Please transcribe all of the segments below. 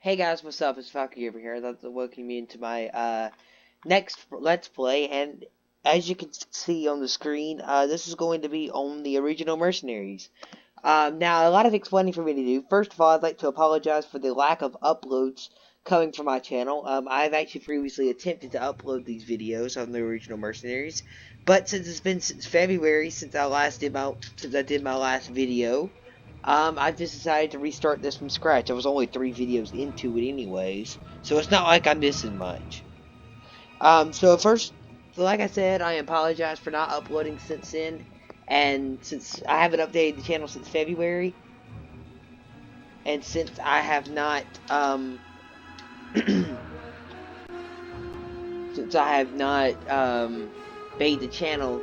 Hey guys, what's up? It's Falky over here. I'd like to welcome you into my next Let's Play, and as you can see on the screen, this is going to be on the original Mercenaries. Now, a lot of explaining for me to do. First of all, I'd like to apologize for the lack of uploads coming from my channel. I've actually previously attempted to upload these videos on the original Mercenaries, but since it's been since February since I did my last video, I've just decided to restart this from scratch. I was only 3 videos into it anyways, so it's not like I'm missing much. So first, like I said, I apologize for not uploading since then, and since I haven't updated the channel since February, and since I have not, made the channel,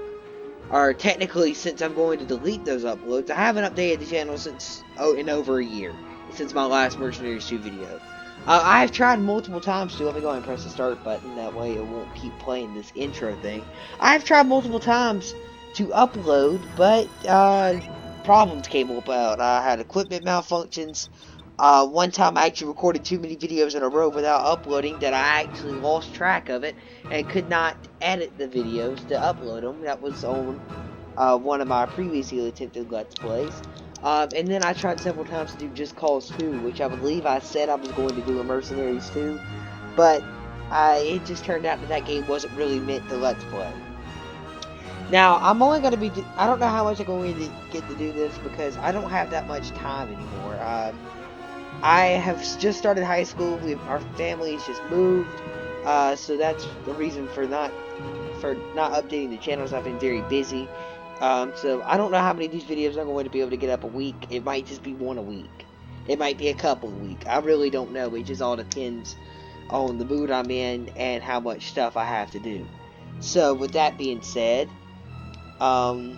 or technically since I'm going to delete those uploads, I haven't updated the channel since, in over a year, since my last Mercenaries 2 video. I've tried multiple times to, let me go ahead and press the start button, that way it won't keep playing this intro thing. I've tried multiple times to upload, but, problems came about. I had equipment malfunctions. One time I actually recorded too many videos in a row without uploading that I actually lost track of it and could not edit the videos to upload them. That was on one of my previously attempted Let's Plays. And then I tried several times to do Just Cause 2, which I believe I said I was going to do a Mercenaries 2, but it just turned out that that game wasn't really meant to Let's Play. Now, I'm only going to be, I don't know how much I'm going to get to do this because I don't have that much time anymore. I have just started high school. Our family's just moved, so that's the reason for not updating the channels. I've been very busy, so I don't know how many of these videos I'm going to be able to get up a week. It might just be one a week. It might be a couple a week. I really don't know. It just all depends on the mood I'm in and how much stuff I have to do. So with that being said, I'm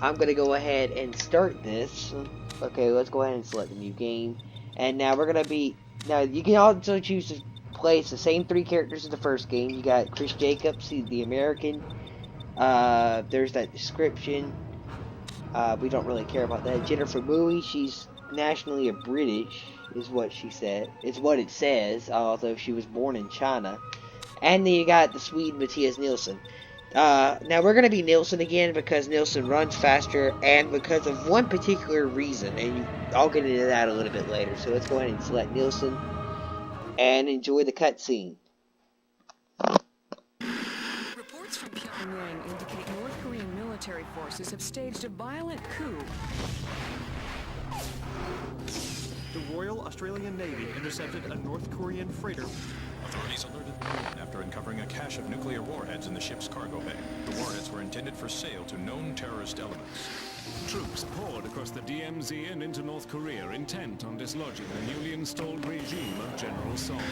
going to go ahead and start this. Okay, let's go ahead and select a new game. And now we're going to be... Now, you can also choose to play the same 3 characters as the first game. You got Chris Jacobs, he's the American. There's that description. We don't really care about that. Jennifer Bowie, she's nationally a British, is what she said. It's what it says, although she was born in China. And then you got the Swede Mattias Nilsson. Now we're going to be Nilsson again because Nilsson runs faster and because of one particular reason, and I'll get into that a little bit later. So let's go ahead and select Nilsson and enjoy the cutscene. Reports from Pyongyang indicate North Korean military forces have staged a violent coup. The Royal Australian Navy intercepted a North Korean freighter. Authorities alerted the moon after uncovering a cache of nuclear warheads in the ship's cargo bay. The warheads were intended for sale to known terrorist elements. Troops poured across the DMZ and into North Korea, intent on dislodging the newly installed regime of General Song.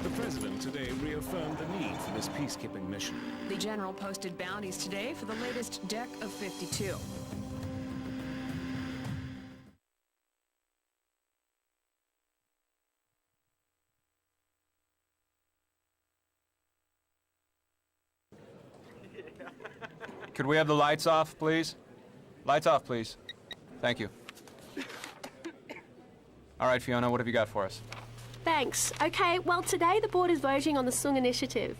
The president today reaffirmed the need for this peacekeeping mission. The general posted bounties today for the latest deck of 52. Could we have the lights off, please? Lights off, please. Thank you. All right, Fiona, what have you got for us? Thanks. Okay, well, today the board is voting on the Sung Initiative.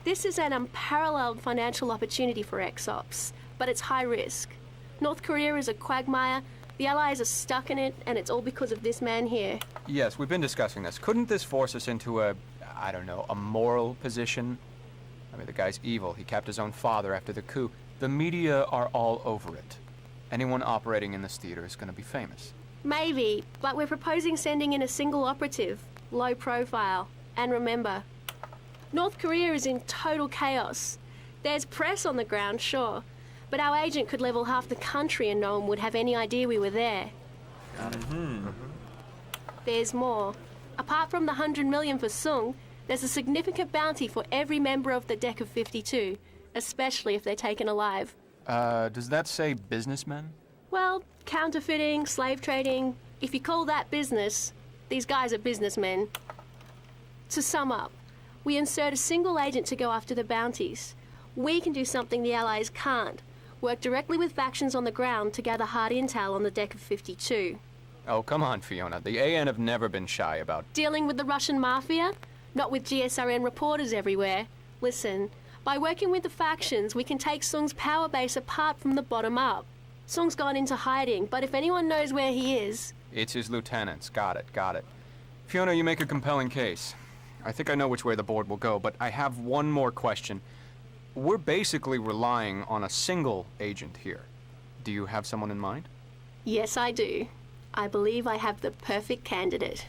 This is an unparalleled financial opportunity for XOPS, but it's high risk. North Korea is a quagmire, the Allies are stuck in it, and it's all because of this man here. Yes, we've been discussing this. Couldn't this force us into a moral position? I mean, the guy's evil. He capped his own father after the coup. The media are all over it. Anyone operating in this theater is going to be famous. Maybe, but we're proposing sending in a single operative, low profile. And remember, North Korea is in total chaos. There's press on the ground, sure, but our agent could level half the country and no one would have any idea we were there. Got it. There's more. Apart from the 100 million for Sung, there's a significant bounty for every member of the deck of 52, especially if they're taken alive. Does that say businessmen? Well, counterfeiting, slave trading, if you call that business, these guys are businessmen. To sum up, we insert a single agent to go after the bounties. We can do something the Allies can't, work directly with factions on the ground to gather hard intel on the deck of 52. Oh, come on, Fiona. The AN have never been shy about... Dealing with the Russian mafia? Not with GSRN reporters everywhere. Listen, by working with the factions, we can take Sung's power base apart from the bottom up. Sung's gone into hiding, but if anyone knows where he is... It's his lieutenants. Got it, got it. Fiona, you make a compelling case. I think I know which way the board will go, but I have one more question. We're basically relying on a single agent here. Do you have someone in mind? Yes, I do. I believe I have the perfect candidate.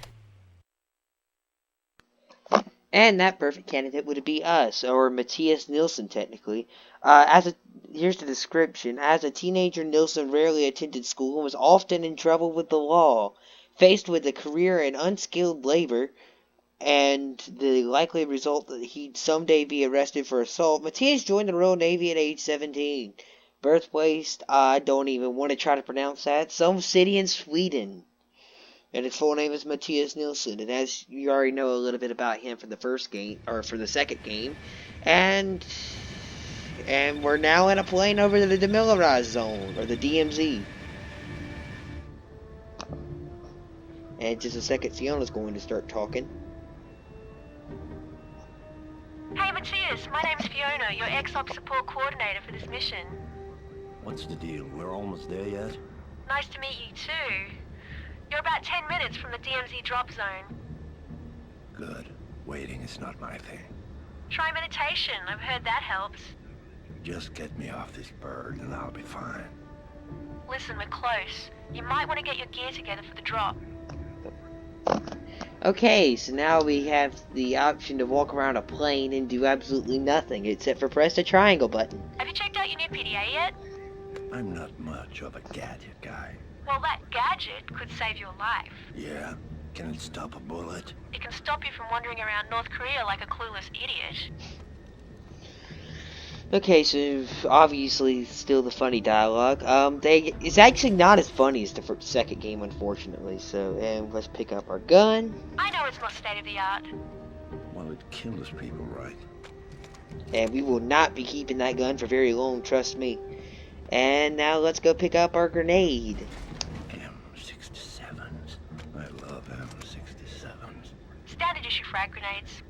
And that perfect candidate would be us, or Matthias Nilsson, technically. Here's the description. As a teenager, Nilsson rarely attended school and was often in trouble with the law. Faced with a career in unskilled labor, and the likely result that he'd someday be arrested for assault, Matthias joined the Royal Navy at age 17. Birthplace, I don't even want to try to pronounce that. Some city in Sweden. And his full name is Matthias Nilsson. And as you already know a little bit about him from the first game, or for the second game. And we're now in a plane over to the demilitarized zone, or the DMZ. And just a second, Fiona's going to start talking. Hey Matthias, my name's Fiona, your ex-op support coordinator for this mission. What's the deal? We're almost there yet? Nice to meet you too. You're about 10 minutes from the DMZ drop zone. Good. Waiting is not my thing. Try meditation, I've heard that helps. Just get me off this bird and I'll be fine. Listen, we're close. You might want to get your gear together for the drop. Okay, so now we have the option to walk around a plane and do absolutely nothing except for press the triangle button. Have you checked out your new PDA yet? I'm not much of a gadget guy. Well, that gadget could save your life. Yeah? Can it stop a bullet? It can stop you from wandering around North Korea like a clueless idiot. Okay, so obviously still the funny dialogue. It's actually not as funny as the second game, unfortunately. So, and let's pick up our gun. I know it's not state of the art. Well, it kills people, right? And we will not be keeping that gun for very long, trust me. And now let's go pick up our grenade. M67s. I love M67s. Standard issue frag grenades.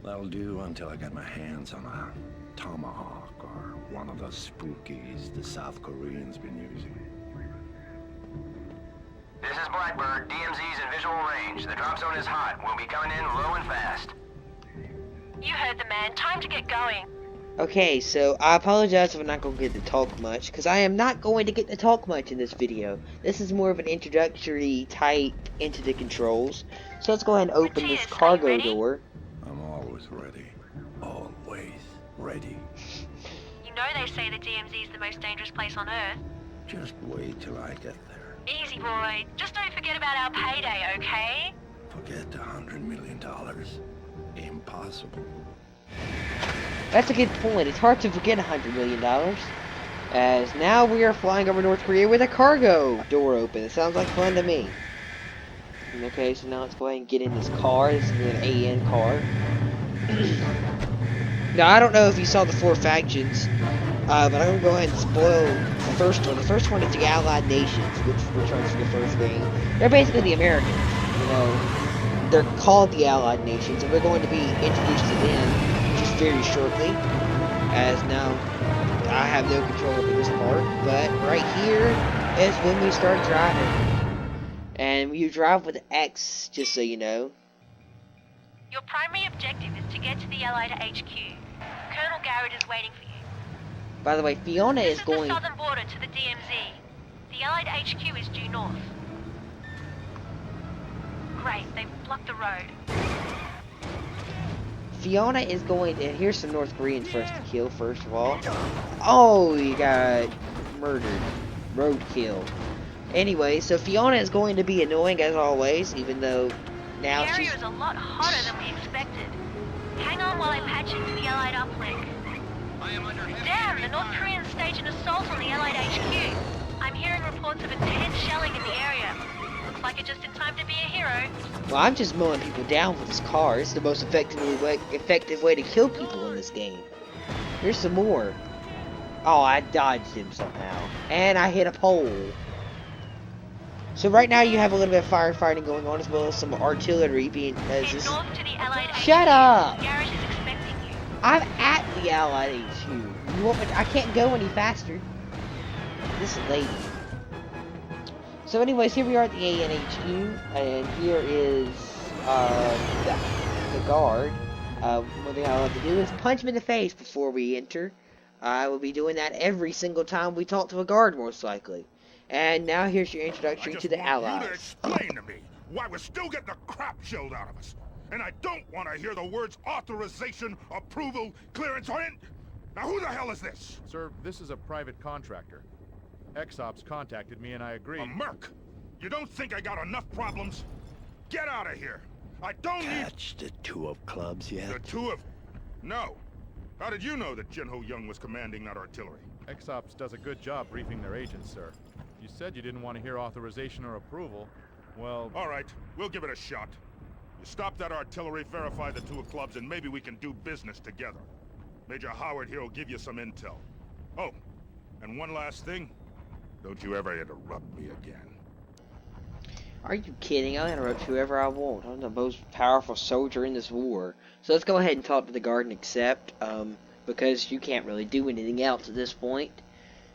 That'll do until I get my hands on a Tomahawk or one of those spookies the South Koreans been using. This is Blackbird. DMZ's in visual range. The drop zone is hot. We'll be coming in low and fast. You heard the man. Time to get going. Okay, so I apologize if I'm not going to get to talk much, because I am not going to get to talk much in this video. This is more of an introductory type into the controls. So let's go ahead and open this cargo door. I'm always ready. Always ready. You know they say the DMZ is the most dangerous place on Earth. Just wait till I get there. Easy, boy. Just don't forget about our payday, okay? Forget the $100 million. Impossible. That's a good point. It's hard to forget $100 million. As now we are flying over North Korea with a cargo door open. It sounds like fun to me. Okay, so now let's go ahead and get in this car. This is an AN car. Now, I don't know if you saw the 4 factions, but I'm going to go ahead and spoil the first one. The first one is the Allied Nations, which returns for the first game. They're basically the Americans, you know. They're called the Allied Nations, and we're going to be introduced to them just very shortly. As now, I have no control over this part, but right here is when we start driving. And you drive with X, just so you know. Your primary objective is to get to the Allied HQ. Colonel Garrett is waiting for you. By the way, Fiona is going... This is the southern border to the DMZ. The Allied HQ is due north. Great, they've blocked the road. Fiona is going... And here's some North Koreans for us to kill, first of all. Oh, you got murdered. Roadkill. Anyway, so Fiona is going to be annoying as always, even though now the area she's... is a lot hotter than we expected. Hang on while I patch into the Allied uplink. Damn, the North Koreans stage an assault on the Allied HQ. I'm hearing reports of intense shelling in the area. Looks like you're just in time to be a hero. Well, I'm just mowing people down with this car. It's the most effective way to kill people in this game. Here's some more. Oh, I dodged him somehow. And I hit a pole. So right now you have a little bit of firefighting going on as well as some artillery being as this. North to the Allied Shut HQ. up! Garrett is expecting you. I'm at the Allied HQ. You want me? I can't go any faster. This lady. So anyways, here we are at the ANHQ, and here is the guard. One thing I love to do is punch him in the face before we enter. I will be doing that every single time we talk to a guard, most likely. And now here's your introduction to the Allies. You to explain to me why we're still getting the crap shelled out of us. And I don't want to hear the words authorization, approval, clearance on it. Now who the hell is this? Sir, this is a private contractor. XOps contacted me and I agreed. A merc? You don't think I got enough problems? Get out of here. I don't need... Catch the two of clubs yet? The two of... No. How did you know that Jinho Young was commanding that artillery? XOps does a good job briefing their agents, sir. You said you didn't want to hear authorization or approval. Well... All right, we'll give it a shot. You stop that artillery, verify the two of clubs, and maybe we can do business together. Major Howard here will give you some intel. Oh, and one last thing. Don't you ever interrupt me again. Are you kidding? I'll interrupt whoever I want. I'm the most powerful soldier in this war. So let's go ahead and talk to the guard and accept, because you can't really do anything else at this point.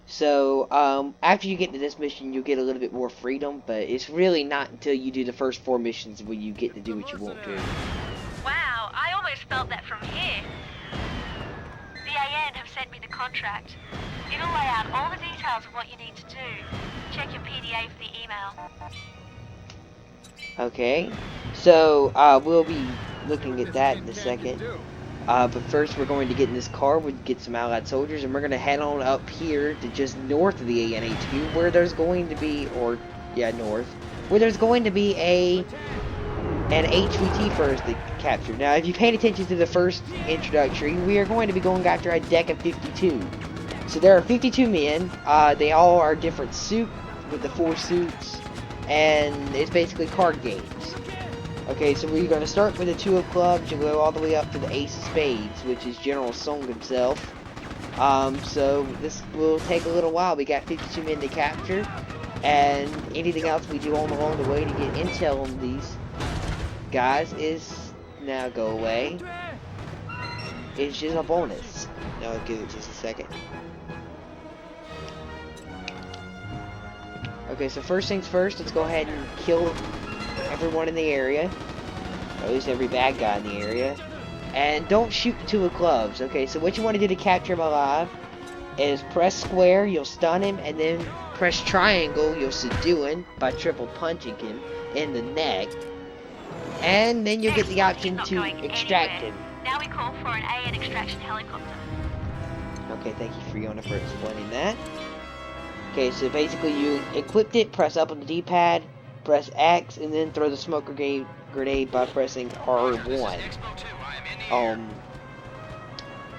So, after you get to this mission, you'll get a little bit more freedom, but it's really not until you do the first 4 missions when you get to do what you want to. Wow, I almost felt that from here. The AN have sent me the contract. It'll lay out all the details of what you need to do. Check your PDA for the email. Okay, so we'll be looking at that in a second. But first we're going to get in this car, we'll get some Allied soldiers, and we're going to head on up here to just north of the ANHQ, where there's going to be, north, where there's going to be an HVT for us to capture. Now, if you paid attention to the first introductory, we are going to be going after a deck of 52. So there are 52 men, they all are different suit, with the 4 suits, and it's basically card games. Okay, so we're going to start with the 2 of clubs and go all the way up to the ace of spades, which is General Song himself. So this will take a little while. We got 52 men to capture, and anything else we do along the way to get intel on these guys is now go away. It's just a bonus. Now I'll give it just a second. Okay, so first things first, let's go ahead and kill everyone in the area. Or at least every bad guy in the area. And don't shoot the 2 of clubs. Okay, so what you want to do to capture him alive is press square, you'll stun him, and then press triangle, you'll subdue him by triple punching him in the neck. And then you'll get the option to extract him. Now we call for an AN extraction helicopter. Okay, thank you, Fiona, for explaining that. Okay, so basically you equipped it, press up on the D-pad, press X, and then throw the smoke grenade by pressing R1.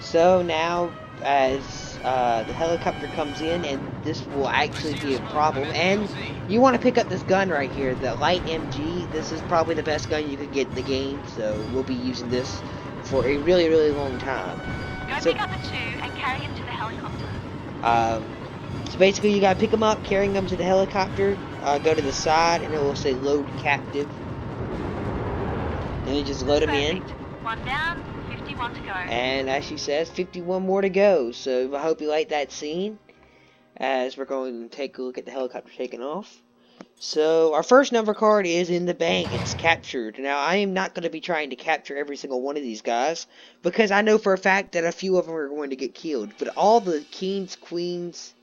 So now, as the helicopter comes in, and this will actually be a problem, and you want to pick up this gun right here, the light MG. This is probably the best gun you could get in the game, so we'll be using this for a really, really long time. Go pick up the 2 and carry him to the helicopter. So basically you gotta pick them up, carrying them to the helicopter, go to the side, and it will say load captive. And you just load them in. 1 down, 51 to go. And as she says, 51 more to go. So I hope you like that scene, as we're going to take a look at the helicopter taking off. So our first number card is in the bank. It's captured. Now I am not going to be trying to capture every single one of these guys, because I know for a fact that a few of them are going to get killed. But all the kings, queens,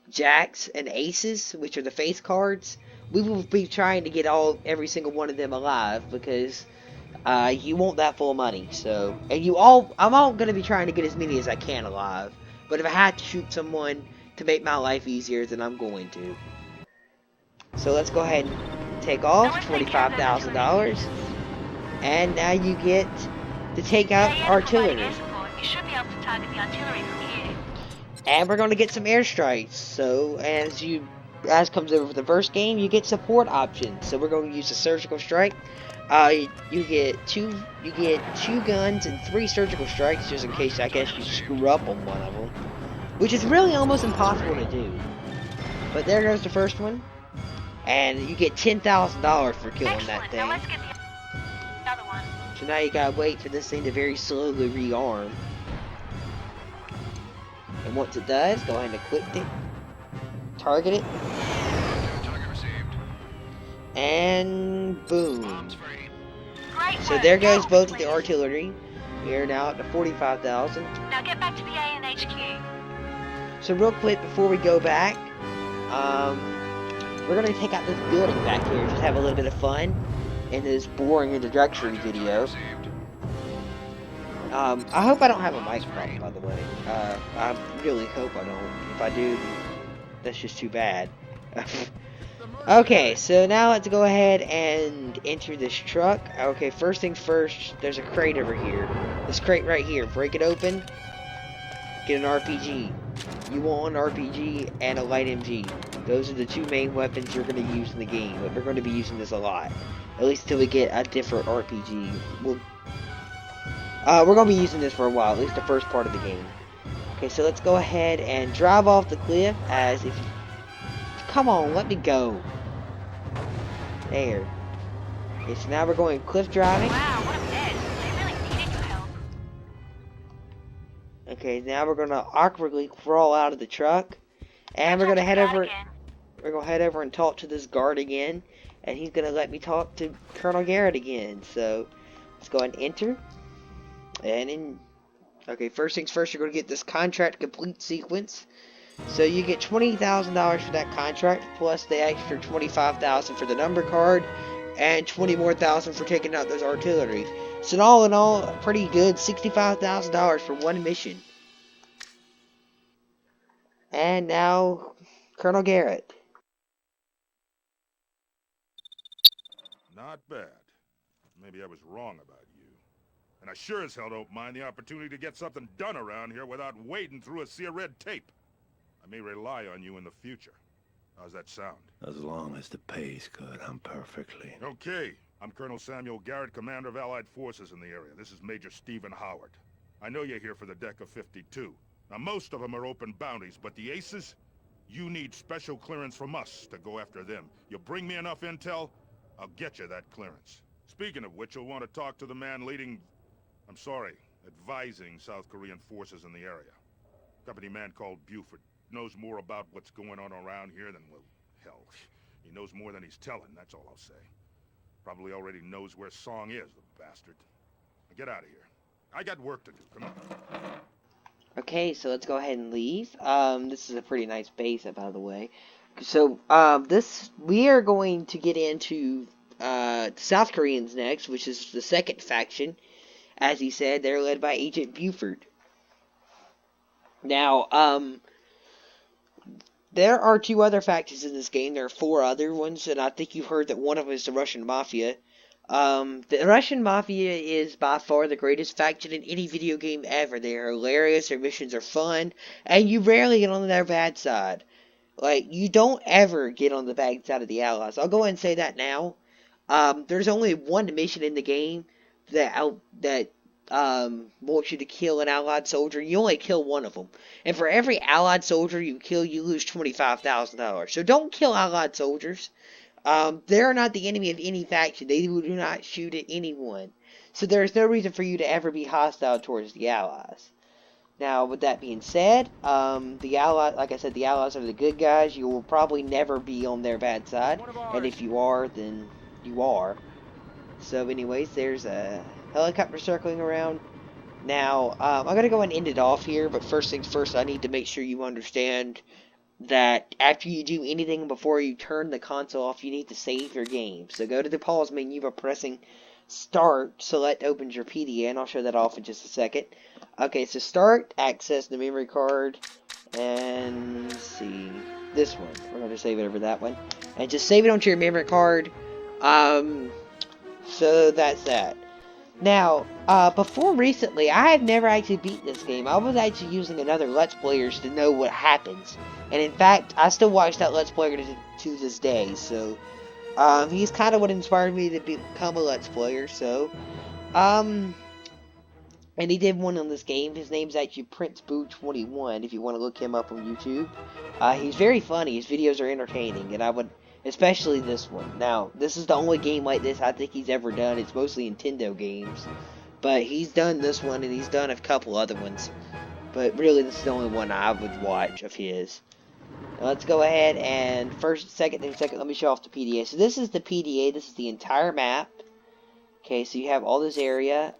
jacks, and aces, which are the face cards, we will be trying to get every single one of them alive, because you want that full money. So, and I'm all going to be trying to get as many as I can alive. But if I had to shoot someone to make my life easier, then I'm going to. So let's go ahead and take off $25,000, and now you get to take out artillery. You should be able to target the artillery from here. And we're going to get some airstrikes. So as comes over the first game, you get support options. So we're going to use the surgical strike. You get two guns and 3 surgical strikes, just in case I guess you screw up on one of them, which is really almost impossible to do. But there goes the first one. And you get $10,000 for killing that thing. Now let's get the other one. So now you gotta wait for this thing to very slowly rearm. And once it does, go ahead and equip it. Target it. Target received. And boom. Bombs free. Great So work. there goes Now, both of please. the artillery. We are now at the 45,000. Now get back to the A and HQ. So real quick before we go back, we're gonna take out this building back here, just have a little bit of fun in this boring introductory video. Received. I hope I don't have a mic problem, by the way. I really hope I don't. If I do, that's just too bad. Okay, so now let's go ahead and enter this truck. Okay, first things first, there's a crate over here. This crate right here, break it open, get an RPG. You want an RPG and a light MG. Those are the two main weapons you're going to use in the game, but we're going to be using this a lot. At least until we get a different RPG. We're going to be using this for a while, at least the first part of the game. Okay, so let's go ahead and drive off the cliff as if... Come on, let me go. There. Okay, so now we're going cliff driving. Wow, what a mess. They really needed your help. Okay, now we're going to awkwardly crawl out of the truck. And we're going to head over... Again. We're going to head over and talk to this guard again. And he's going to let me talk to Colonel Garrett again. So, let's go ahead and enter. And in... Okay, first things first, you're going to get this contract complete sequence. So you get $20,000 for that contract, plus the extra $25,000 for the number card, and $20,000 more for taking out those artillery. So all in all, a pretty good $65,000 for one mission. And now, Colonel Garrett. Not bad. Maybe I was wrong about you. And I sure as hell don't mind the opportunity to get something done around here without wading through a sea of red tape. I may rely on you in the future. How's that sound? As long as the pay's good, I'm perfectly... Okay. I'm Colonel Samuel Garrett, Commander of Allied Forces in the area. This is Major Stephen Howard. I know you're here for the deck of 52. Now, most of them are open bounties, but the aces? You need special clearance from us to go after them. You bring me enough intel, I'll get you that clearance. Speaking of which, you'll want to talk to the man leading... advising South Korean forces in the area. Company man called Buford. Knows more about what's going on around here than, well, hell, he knows more than he's telling, that's all I'll say. Probably already knows where Song is, the bastard. Now get out of here. I got work to do, come on. Okay, so let's go ahead and leave. This is a pretty nice base, by the way. So, we are going to get into, the South Koreans next, which is the second faction. As he said, they're led by Agent Buford. Now, there are two other factions in this game. There are four other ones, and I think you've heard that one of them is the Russian Mafia. The Russian Mafia is by far the greatest faction in any video game ever. They are hilarious, their missions are fun, and you rarely get on their bad side. Like, you don't ever get on the bad side of the Allies. I'll go ahead and say that now. There's only one mission in the game that wants you to kill an Allied soldier. You only kill one of them. And for every Allied soldier you kill, you lose $25,000. So don't kill Allied soldiers. They're not the enemy of any faction. They do not shoot at anyone. So there's no reason for you to ever be hostile towards the Allies. Now, with that being said, the Allies are the good guys. You will probably never be on their bad side. And if you are, then you are. So anyways, there's a helicopter circling around. Now, I'm going to go and end it off here, but first things first, I need to make sure you understand that after you do anything before you turn the console off, you need to save your game. So go to the pause menu by pressing Start, select opens your PDA, and I'll show that off in just a second. Okay, so Start, access the memory card, and let's see, this one. We're going to save it over that one. And just save it onto your memory card. So that's that. Now, before recently, I have never actually beat this game. I was actually using another Let's Players to know what happens. And in fact, I still watch that Let's Player to this day. So, he's kind of what inspired me to become a Let's Player. So, and he did one on this game. His name's actually Prince Boo 21, if you want to look him up on YouTube. He's very funny. His videos are entertaining, and I would Especially this one. Now, this is the only game like this I think he's ever done. It's mostly Nintendo games. But he's done this one, and he's done a couple other ones. But really, this is the only one I would watch of his. Now, let's go ahead and second, let me show off the PDA. So this is the PDA. This is the entire map. Okay, so you have all this area.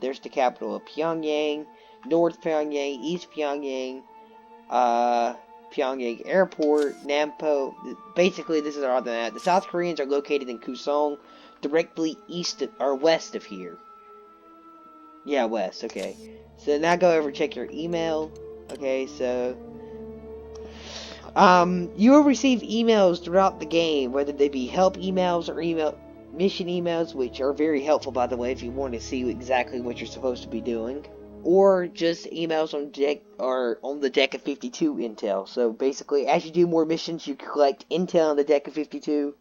There's the capital of Pyongyang, North Pyongyang, East Pyongyang, Pyongyang Airport, Nampo. Basically, this is all the map. The South Koreans are located in Kusong, directly west of here. Yeah, west. Okay. So now go over and check your email. Okay, so you will receive emails throughout the game, whether they be help emails or mission emails, which are very helpful, by the way, if you want to see exactly what you're supposed to be doing, or just emails on deck or on the Deck of 52 intel. So basically, as you do more missions, you collect intel on the Deck of 52.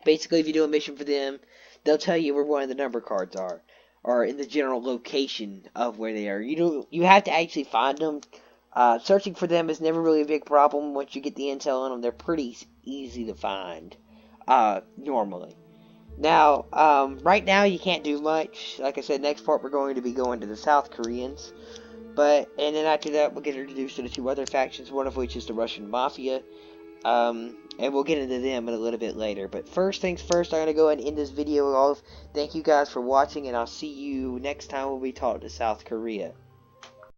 Basically, if you do a mission for them, they'll tell you where one of the number cards are, or in the general location of where they are. You have to actually find them. Searching for them is never really a big problem once you get the intel on them. They're pretty easy to find, normally. Now, right now you can't do much. Like I said, next part we're going to be going to the South Koreans. And then after that we'll get introduced to the two other factions, one of which is the Russian Mafia. And we'll get into them in a little bit later. But first things first, I'm going to go ahead and end this video off. Thank you guys for watching, and I'll see you next time when we talk to South Korea.